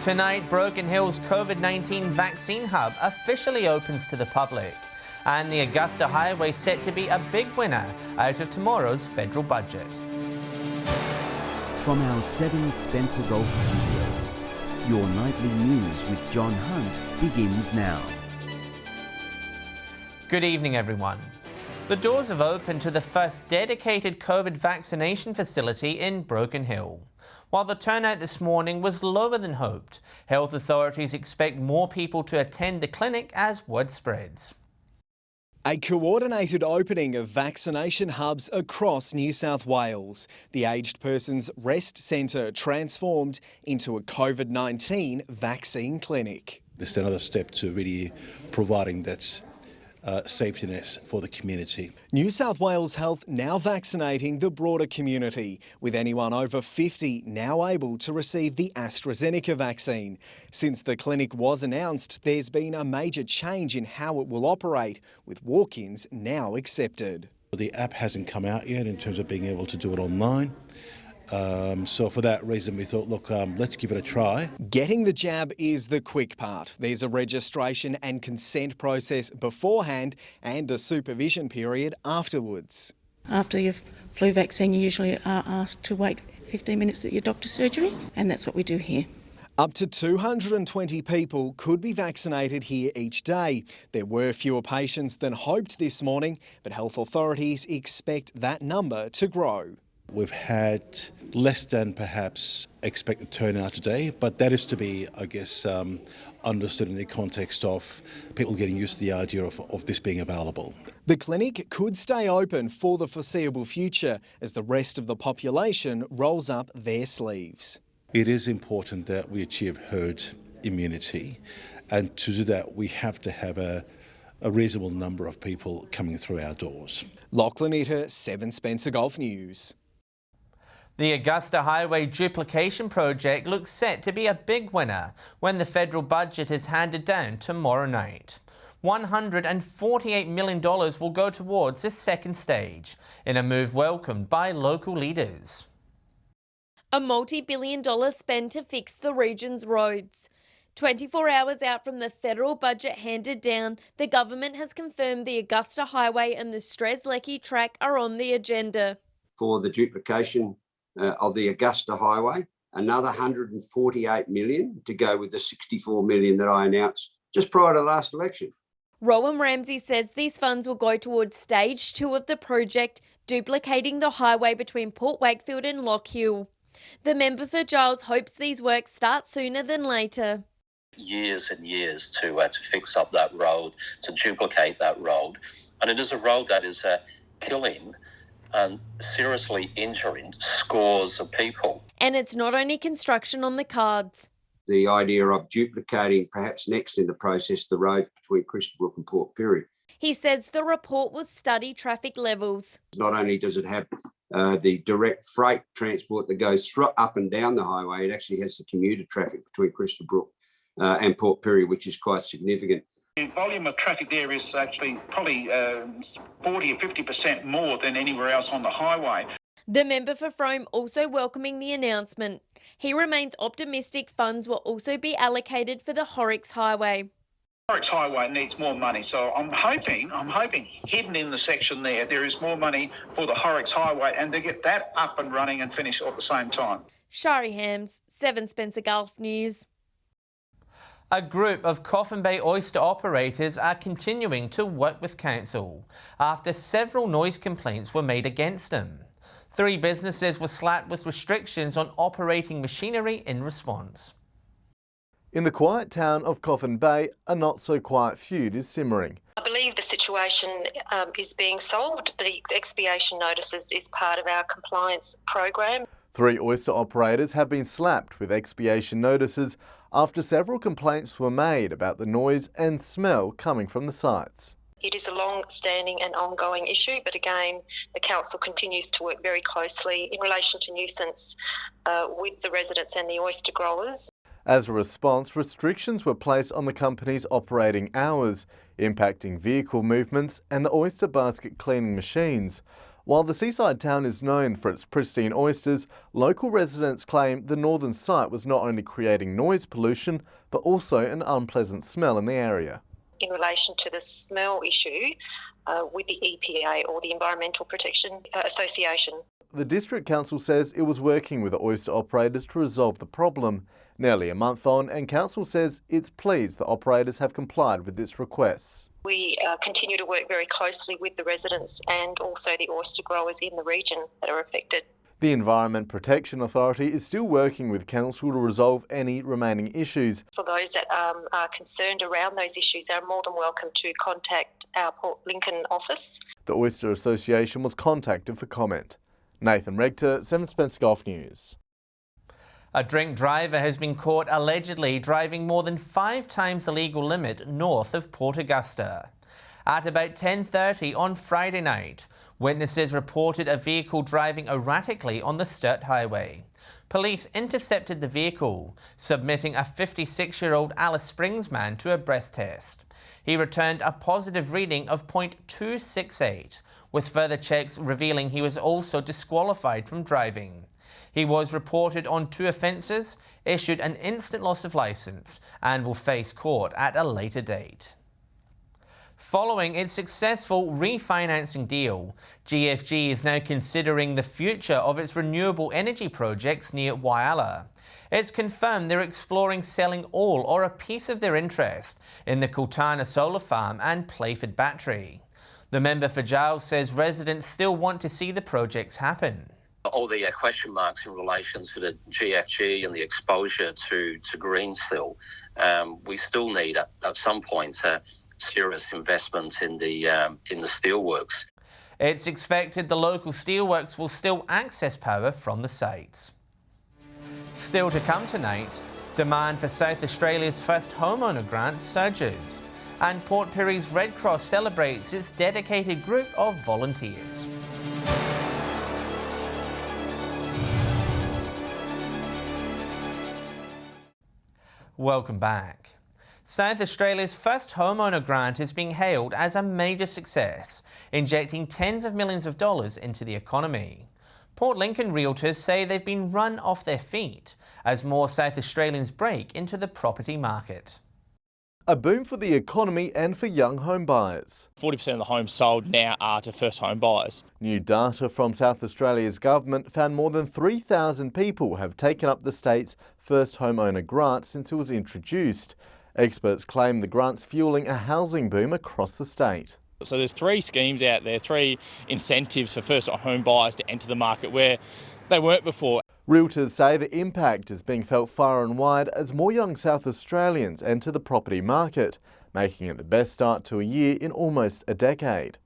Tonight, Broken Hill's COVID-19 vaccine hub officially opens to the public. And the Augusta Highway set to be a big winner out of tomorrow's federal budget. From our 7 Spencer Golf Studios, your nightly news with John Hunt begins now. Good evening, everyone. The doors have opened to the first dedicated COVID vaccination facility in Broken Hill. While the turnout this morning was lower than hoped, health authorities expect more people to attend the clinic as word spreads. A coordinated opening of vaccination hubs across New South Wales. The Aged Persons Rest Centre transformed into a COVID-19 vaccine clinic. This is another step to really providing that safety net for the community. New South Wales Health now vaccinating the broader community, with anyone over 50 now able to receive the AstraZeneca vaccine. Since the clinic was announced, there's been a major change in how it will operate, with walk-ins now accepted. The app hasn't come out yet in terms of being able to do it online. So for that reason, we thought, look, let's give it a try. Getting the jab is the quick part. There's a registration and consent process beforehand and a supervision period afterwards. After your flu vaccine, you usually are asked to wait 15 minutes at your doctor's surgery, and that's what we do here. Up to 220 people could be vaccinated here each day. There were fewer patients than hoped this morning, but health authorities expect that number to grow. We've had less than perhaps expected turnout today, but that is to be, I guess, understood in the context of people getting used to the idea of this being available. The clinic could stay open for the foreseeable future as the rest of the population rolls up their sleeves. It is important that we achieve herd immunity, and to do that we have to have a reasonable number of people coming through our doors. Lachlan Itter, 7 Spencer Golf News. The Augusta Highway duplication project looks set to be a big winner when the federal budget is handed down tomorrow night. $148 million will go towards this second stage, in a move welcomed by local leaders. A multi-billion-dollar spend to fix the region's roads. 24 hours out from the federal budget handed down, the government has confirmed the Augusta Highway and the Strzelecki track are on the agenda. For the duplication of the Augusta Highway, another $148 million to go with the $64 million that I announced just prior to last election. Rowan Ramsey says these funds will go towards stage 2 of the project, duplicating the highway between Port Wakefield and Lockhill. The member for Giles hopes these works start sooner than later. Years and years to fix up that road, to duplicate that road. And it is a road that is killing and seriously injuring scores of people. And it's not only construction on the cards. The idea of duplicating, perhaps next in the process, the road between Christabrook and Port Pirie. He says the report will study traffic levels. Not only does it have the direct freight transport that goes up and down the highway, it actually has the commuter traffic between Christabrook and Port Pirie, which is quite significant. The volume of traffic there is actually probably 40 or 50% more than anywhere else on the highway. The member for Frome also welcoming the announcement. He remains optimistic funds will also be allocated for the Horrocks Highway. Horrocks Highway needs more money, so I'm hoping hidden in the section there is more money for the Horrocks Highway and to get that up and running and finish at the same time. Shari Hams, 7 Spencer Gulf News. A group of Coffin Bay oyster operators are continuing to work with council after several noise complaints were made against them. 3 businesses were slapped with restrictions on operating machinery in response. In the quiet town of Coffin Bay, a not-so-quiet feud is simmering. I believe the situation is being solved. The expiation notices is part of our compliance program. 3 oyster operators have been slapped with expiation notices after several complaints were made about the noise and smell coming from the sites. It is a long-standing and ongoing issue, but again, the council continues to work very closely in relation to nuisance with the residents and the oyster growers. As a response, restrictions were placed on the company's operating hours, impacting vehicle movements and the oyster basket cleaning machines. While the seaside town is known for its pristine oysters, local residents claim the northern site was not only creating noise pollution, but also an unpleasant smell in the area. In relation to the smell issue with the EPA, or the Environmental Protection Association. The District Council says it was working with the oyster operators to resolve the problem. Nearly a month on, and Council says it's pleased the operators have complied with its requests. We continue to work very closely with the residents and also the oyster growers in the region that are affected. The Environment Protection Authority is still working with Council to resolve any remaining issues. For those that are concerned around those issues, are more than welcome to contact our Port Lincoln office. The Oyster Association was contacted for comment. Nathan Regter, 7 Spencer Gulf News. A drink driver has been caught allegedly driving more than 5 times the legal limit north of Port Augusta. At about 10:30 on Friday night, witnesses reported a vehicle driving erratically on the Sturt Highway. Police intercepted the vehicle, submitting a 56-year-old Alice Springs man to a breath test. He returned a positive reading of .268, with further checks revealing he was also disqualified from driving. He was reported on 2 offences, issued an instant loss of licence, and will face court at a later date. Following its successful refinancing deal, GFG is now considering the future of its renewable energy projects near Whyalla. It's confirmed they're exploring selling all or a piece of their interest in the Kultana Solar Farm and Playford Battery. The member for Giles says residents still want to see the projects happen. All the question marks in relation to the GFG and the exposure to green steel, we still need at some point serious investment in the steelworks. It's expected the local steelworks will still access power from the sites. Still to come tonight, demand for South Australia's first homeowner grant surges, and Port Pirie's Red Cross celebrates its dedicated group of volunteers. Welcome back. South Australia's first homeowner grant is being hailed as a major success, injecting tens of millions of dollars into the economy. Port Lincoln realtors say they've been run off their feet as more South Australians break into the property market. A boom for the economy and for young home buyers. 40% of the homes sold now are to first home buyers. New data from South Australia's government found more than 3,000 people have taken up the state's first homeowner grant since it was introduced. Experts claim the grant's fueling a housing boom across the state. So there's 3 schemes out there, 3 incentives for first home buyers to enter the market where they weren't before. Realtors say the impact is being felt far and wide as more young South Australians enter the property market, making it the best start to a year in almost a decade.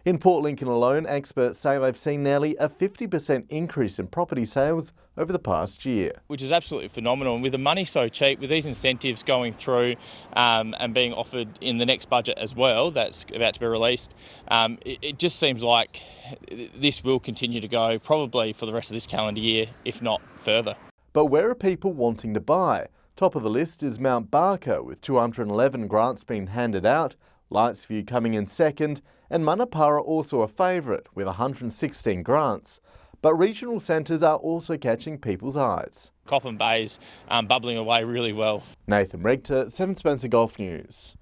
In Port Lincoln alone, experts say they've seen nearly a 50% increase in property sales over the past year. Which is absolutely phenomenal, and with the money so cheap, with these incentives going through and being offered in the next budget as well, that's about to be released, it just seems like this will continue to go probably for the rest of this calendar year, if not further. But where are people wanting to buy? Top of the list is Mount Barker, with 211 grants being handed out, Lightsview coming in second, and Manapara also a favourite with 116 grants. But regional centres are also catching people's eyes. Coffin Bay's bubbling away really well. Nathan Regter, 7 Spencer Gulf News.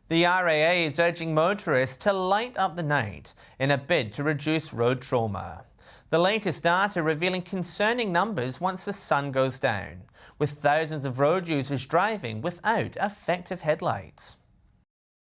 The RAA is urging motorists to light up the night in a bid to reduce road trauma. The latest data revealing concerning numbers once the sun goes down, with thousands of road users driving without effective headlights.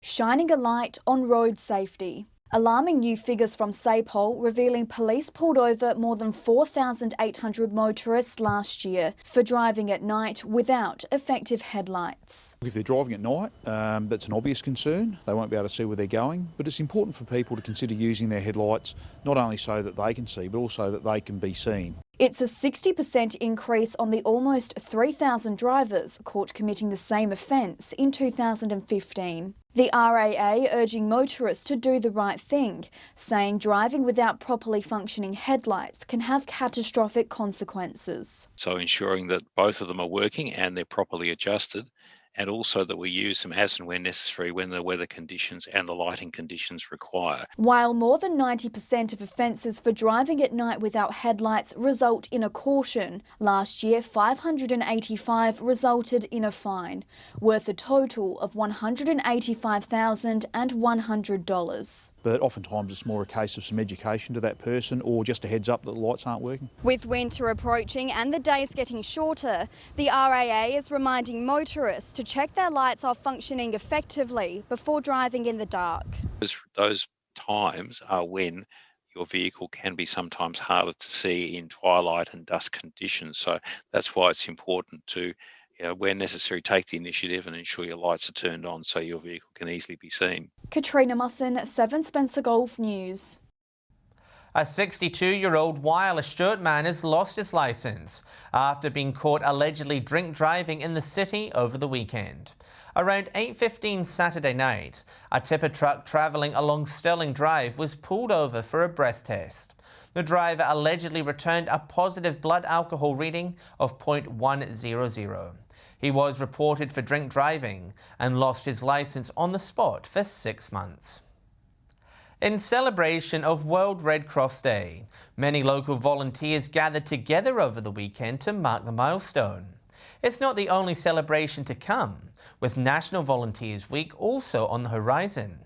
Shining a light on road safety. Alarming new figures from SAPOL revealing police pulled over more than 4,800 motorists last year for driving at night without effective headlights. If they're driving at night, that's an obvious concern. They won't be able to see where they're going, but it's important for people to consider using their headlights not only so that they can see, but also that they can be seen. It's a 60% increase on the almost 3,000 drivers caught committing the same offence in 2015. The RAA urging motorists to do the right thing, saying driving without properly functioning headlights can have catastrophic consequences. So ensuring that both of them are working and they're properly adjusted and also that we use them as and when necessary when the weather conditions and the lighting conditions require. While more than 90% of offences for driving at night without headlights result in a caution, last year 585 resulted in a fine, worth a total of $185,100. But oftentimes it's more a case of some education to that person or just a heads up that the lights aren't working. With winter approaching and the days getting shorter, the RAA is reminding motorists to check their lights are functioning effectively before driving in the dark. Those times are when your vehicle can be sometimes harder to see in twilight and dusk conditions. So that's why it's important to, where necessary, take the initiative and ensure your lights are turned on so your vehicle can easily be seen. Katrina Musson, 7 Spencer Golf News. A 62-year-old wireless Stewart man has lost his licence after being caught allegedly drink driving in the city over the weekend. Around 8:15 Saturday night, a tipper truck travelling along Stirling Drive was pulled over for a breath test. The driver allegedly returned a positive blood alcohol reading of 0.100. He was reported for drink driving and lost his licence on the spot for 6 months. In celebration of World Red Cross Day, many local volunteers gathered together over the weekend to mark the milestone. It's not the only celebration to come, with National Volunteers Week also on the horizon.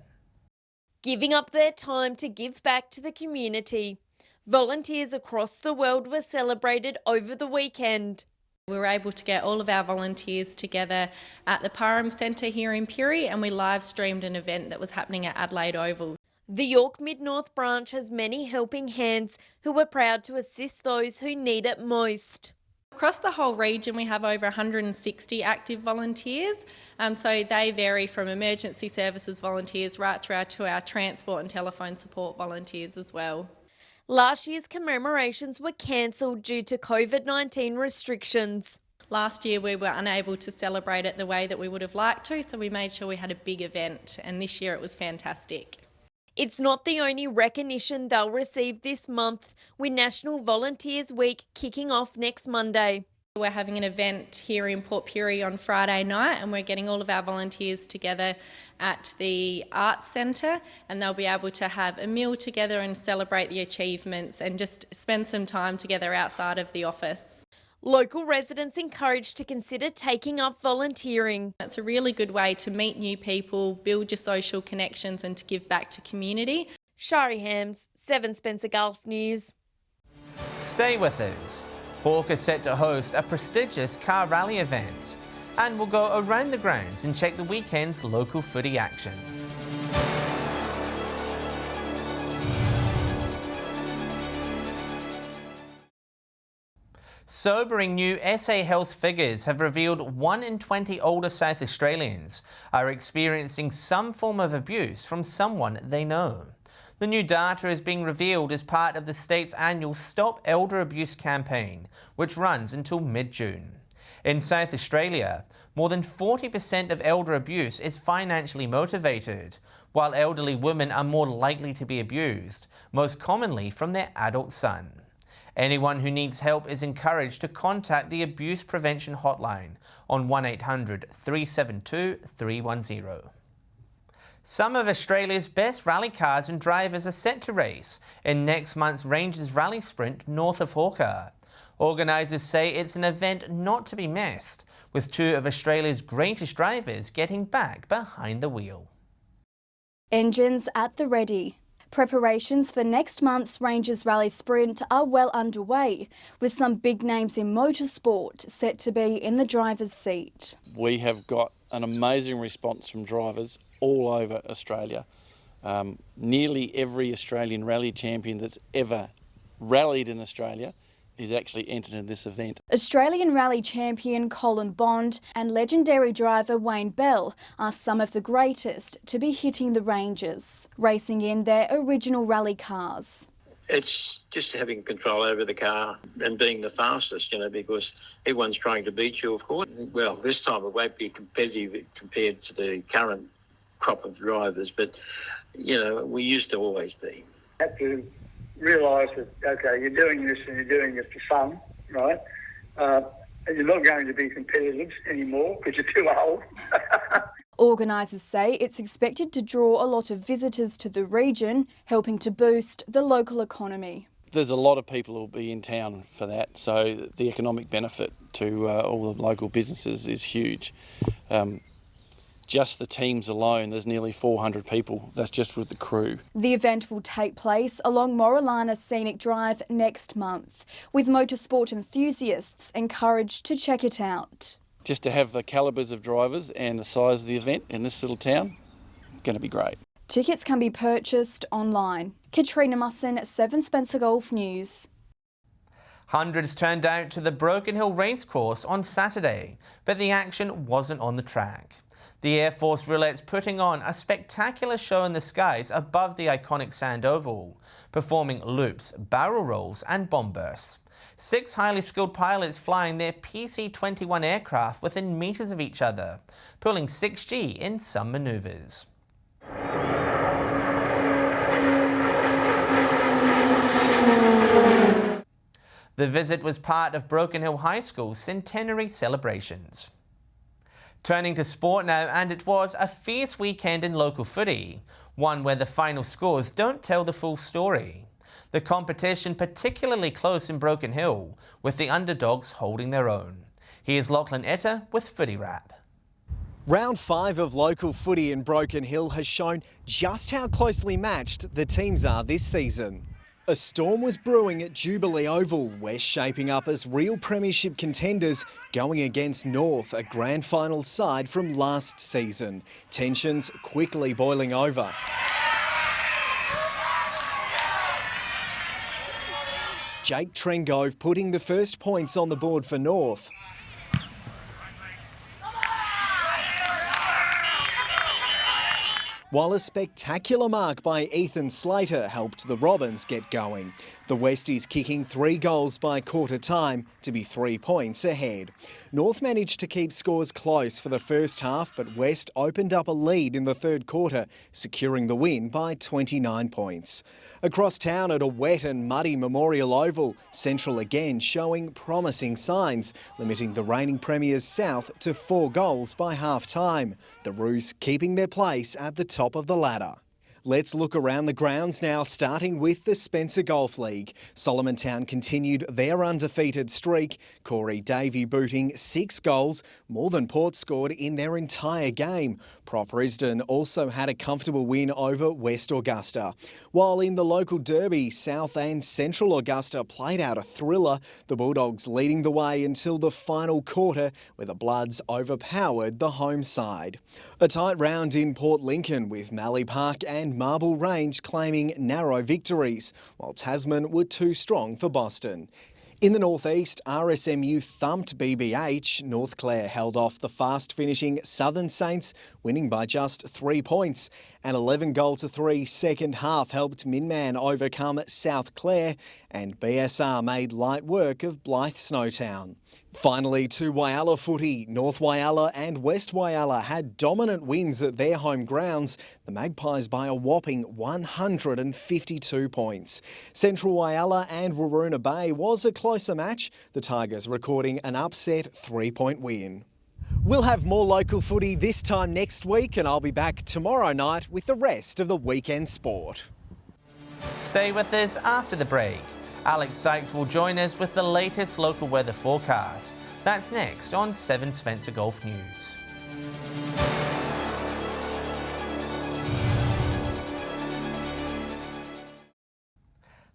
Giving up their time to give back to the community. Volunteers across the world were celebrated over the weekend. We were able to get all of our volunteers together at the Parham Centre here in Pirrie, and we live streamed an event that was happening at Adelaide Oval. The York Mid-North branch has many helping hands who were proud to assist those who need it most. Across the whole region we have over 160 active volunteers, so they vary from emergency services volunteers right through to our transport and telephone support volunteers as well. Last year's commemorations were cancelled due to COVID-19 restrictions. Last year we were unable to celebrate it the way that we would have liked to, so we made sure we had a big event, and this year it was fantastic. It's not the only recognition they'll receive this month, with National Volunteers Week kicking off next Monday. We're having an event here in Port Pirie on Friday night, and we're getting all of our volunteers together at the Arts Centre, and they'll be able to have a meal together and celebrate the achievements and just spend some time together outside of the office. Local residents encouraged to consider taking up volunteering. It's a really good way to meet new people, build your social connections and to give back to community. Shari Hams, 7 Spencer Golf News. Stay with us. Hawke is set to host a prestigious car rally event, and we'll go around the grounds and check the weekend's local footy action. Sobering new SA Health figures have revealed 1 in 20 older South Australians are experiencing some form of abuse from someone they know. The new data is being revealed as part of the state's annual Stop Elder Abuse campaign, which runs until mid-June. In South Australia, more than 40% of elder abuse is financially motivated, while elderly women are more likely to be abused, most commonly from their adult son. Anyone who needs help is encouraged to contact the Abuse Prevention Hotline on 1800 372 310. Some of Australia's best rally cars and drivers are set to race in next month's Rangers Rally Sprint north of Hawker. Organisers say it's an event not to be missed, with 2 of Australia's greatest drivers getting back behind the wheel. Engines at the ready. Preparations for next month's Rangers Rally Sprint are well underway, with some big names in motorsport set to be in the driver's seat. We have got an amazing response from drivers all over Australia. Nearly every Australian rally champion that's ever rallied in Australia is actually entered in this event. Australian rally champion Colin Bond and legendary driver Wayne Bell are some of the greatest to be hitting the ranges, racing in their original rally cars. It's just having control over the car and being the fastest, because everyone's trying to beat you, of course. Well, this time it won't be competitive compared to the current crop of drivers, but, we used to always be. Have to realise that, okay, you're doing this and you're doing it for fun, right? You're not going to be competitive anymore because you're too old. Organisers say it's expected to draw a lot of visitors to the region, helping to boost the local economy. There's a lot of people who will be in town for that, so the economic benefit to all the local businesses is huge. Just the teams alone, there's nearly 400 people. That's just with the crew. The event will take place along Morillana Scenic Drive next month, with motorsport enthusiasts encouraged to check it out. Just to have the calibres of drivers and the size of the event in this little town, going to be great. Tickets can be purchased online. Katrina Musson, 7 Spencer Golf News. Hundreds turned out to the Broken Hill Racecourse on Saturday, but the action wasn't on the track. The Air Force Roulette's putting on a spectacular show in the skies above the iconic sand oval, performing loops, barrel rolls and bomb bursts. 6 highly skilled pilots flying their PC-21 aircraft within meters of each other, pulling 6G in some maneuvers. The visit was part of Broken Hill High School's centenary celebrations. Turning to sport now, and it was a fierce weekend in local footy, one where the final scores don't tell the full story. The competition particularly close in Broken Hill, with the underdogs holding their own. Here's Lachlan Etta with Footy Wrap. Round 5 of local footy in Broken Hill has shown just how closely matched the teams are this season. A storm was brewing at Jubilee Oval, West shaping up as real premiership contenders going against North, a grand final side from last season. Tensions quickly boiling over. Jake Trengove putting the first points on the board for North. While a spectacular mark by Ethan Slater helped the Robins get going. The Westies kicking 3 goals by quarter time to be 3 points ahead. North managed to keep scores close for the first half, but West opened up a lead in the third quarter, securing the win by 29 points. Across town at a wet and muddy Memorial Oval, Central again showing promising signs, limiting the reigning premiers South to 4 goals by half-time. The Roos keeping their place at the top of the ladder. Let's look around the grounds now, starting with the Spencer Golf League. Solomon Town continued their undefeated streak, Corey Davey booting 6 goals, more than Port scored in their entire game. Prop Risdon also had a comfortable win over West Augusta. While in the local derby, South and Central Augusta played out a thriller, the Bulldogs leading the way until the final quarter, where the Bloods overpowered the home side. A tight round in Port Lincoln, with Mallee Park and Marble Range claiming narrow victories, while Tasman were too strong for Boston. In the northeast, RSMU thumped BBH. North Clare held off the fast-finishing Southern Saints, winning by just 3 points. An 11-3 second half helped Minman overcome South Clare, and BSR made light work of Blythe Snowtown. Finally, to Whyalla footy. North Whyalla and West Whyalla had dominant wins at their home grounds, the Magpies by a whopping 152 points. Central Whyalla and Waroona Bay was a closer match, the Tigers recording an upset 3-point win. We'll have more local footy this time next week, and I'll be back tomorrow night with the rest of the weekend sport. Stay with us after the break. Alex Sykes will join us with the latest local weather forecast. That's next on 7 Spencer Golf News.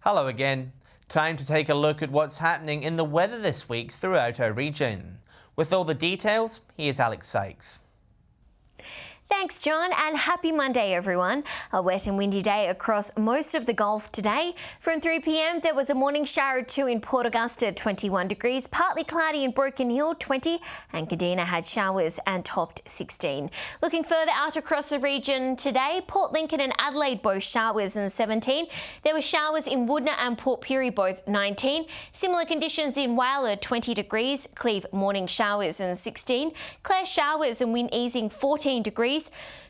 Hello again. Time to take a look at what's happening in the weather this week throughout our region. With all the details, here's Alex Sykes. Thanks, John, and happy Monday, everyone. A wet and windy day across most of the Gulf today. From 3 p.m, there was a morning shower or 2 in Port Augusta, 21 degrees, partly cloudy in Broken Hill, 20, and Kadina had showers and topped 16. Looking further out across the region today, Port Lincoln and Adelaide both showers and 17. There were showers in Woodner and Port Pirie, both 19. Similar conditions in Whyalla, 20 degrees, Cleve morning showers and 16. Clare showers and wind easing, 14 degrees.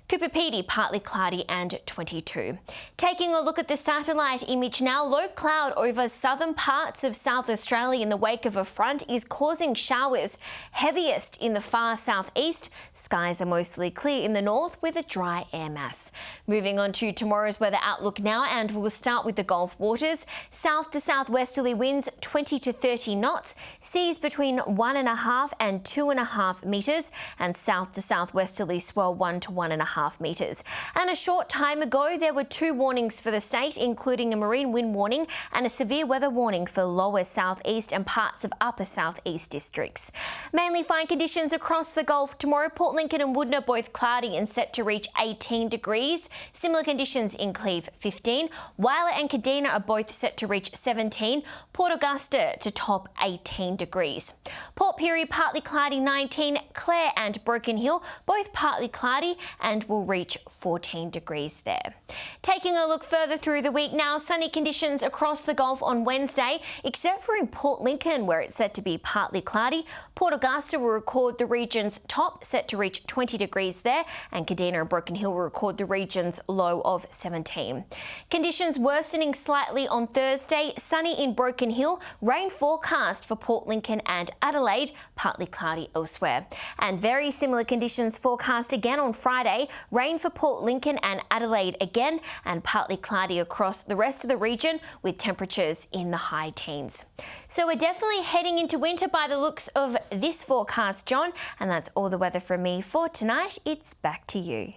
Cooperpedy, partly cloudy and 22. Taking a look at the satellite image now, low cloud over southern parts of South Australia in the wake of a front is causing showers, heaviest in the far southeast. Skies are mostly clear in the north with a dry air mass. Moving on to tomorrow's weather outlook now, and we'll start with the Gulf waters. South to southwesterly winds 20 to 30 knots, seas between 1.5 and 2.5 metres, and south to southwesterly swell 1 to 1.5 metres. And a short time ago, there were 2 warnings for the state, including a marine wind warning and a severe weather warning for lower southeast and parts of upper southeast districts. Mainly fine conditions across the Gulf tomorrow. Port Lincoln and Woodner both cloudy and set to reach 18 degrees. Similar conditions in Cleve 15. Whyalla and Kadina are both set to reach 17. Port Augusta to top 18 degrees. Port Pirie partly cloudy 19. Clare and Broken Hill both partly cloudy and will reach 14 degrees there. Taking a look further through the week now, sunny conditions across the Gulf on Wednesday, except for in Port Lincoln where it's set to be partly cloudy. Port Augusta will record the region's top, set to reach 20 degrees there, and Kadina and Broken Hill will record the region's low of 17. Conditions worsening slightly on Thursday, sunny in Broken Hill, rain forecast for Port Lincoln and Adelaide, partly cloudy elsewhere. And very similar conditions forecast again on Friday, rain for Port Lincoln and Adelaide again, and partly cloudy across the rest of the region with temperatures in the high teens. So we're definitely heading into winter by the looks of this forecast, John, and that's all the weather from me for tonight. It's back to you.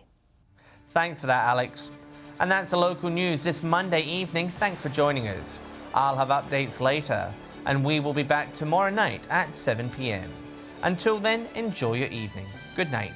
Thanks for that, Alex. And that's the local news this Monday evening. Thanks for joining us. I'll have updates later, and we will be back tomorrow night at 7 p.m. Until then, enjoy your evening. Good night.